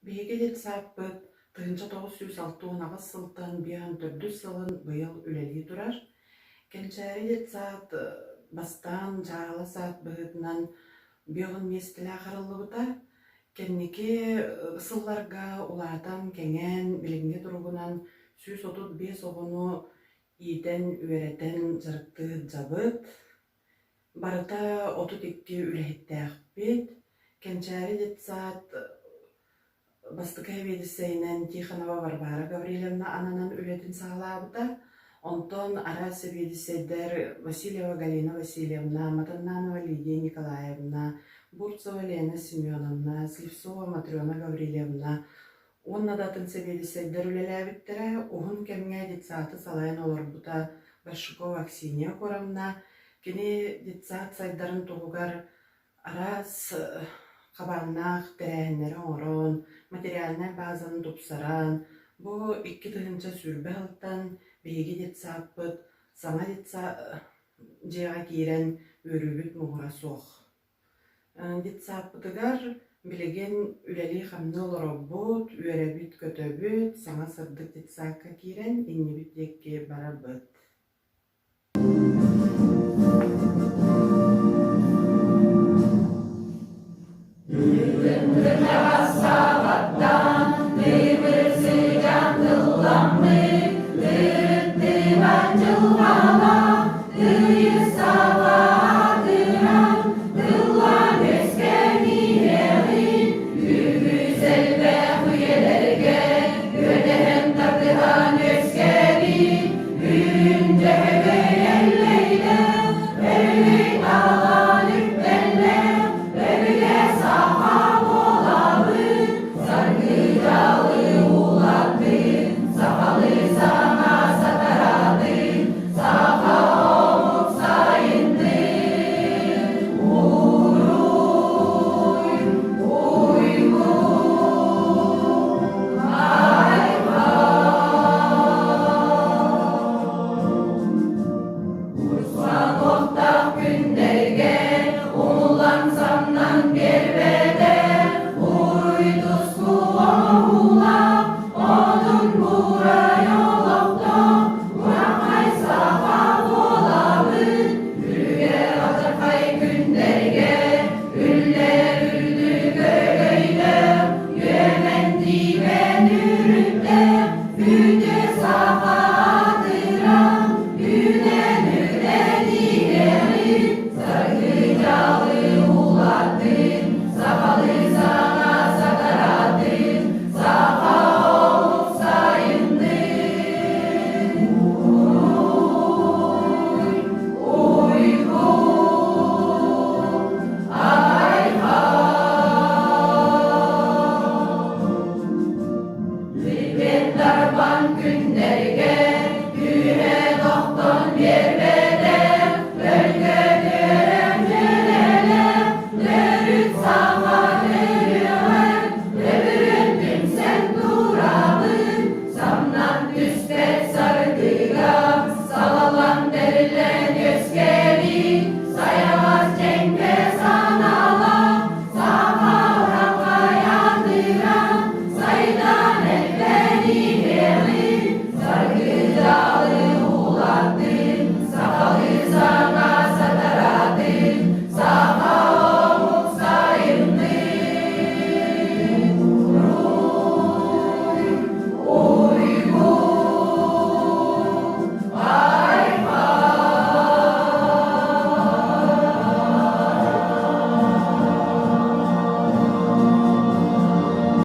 Биһиги дит сааппыт, тыынча 906 сылтан биэһэн төрдү сылын быйыл үлэлии турар. Кэнчээри дит саат бастаан жаала саат быһытынан биоҕун местилээх арыллыбыта, кэнники сылларга улаатан кэҥээн билиҥҥи туругунан сүүс отут биэс оҕону иитэн үөрэтэн дьарыктыыт дьабыт, барыта отут икки үлэһиттээхпит. Кэнчээри дит саат бастыкай биэдиссэйинэн Тихонова Варвара Гаврилевна ананан үлэтин саалаабыта, онтон араасы биэдиссэйдэр Васильева Галина Васильевна, Матаннанова Лидия Николаевна, Бурцева Лена Семеновна, Сливцова Матрена Гаврилевна, уонна датын себиэдиссэйдэр үлэлээбиттэрэ, уһун кэмҥэ дит сааты салайан олорбута Большакова Аксинья Коровна, кини дит саат сайдарын тугугар арас хабааннаах тэрээһиннэри оҥорон, материальная базаны тупсаран, бу икки тыһынча сүрбэ ылтан биһиги дит сааппыт саҥа дит дьиэҕэ киирэн үөрүүбүт муһура суох. Дит сааппытыгар билигин үлэлии хамны олороббут, үөрэбит көтөбүт, саҥа сырдык дит саакка киирэн иннибит диэкки барабыт. Для вас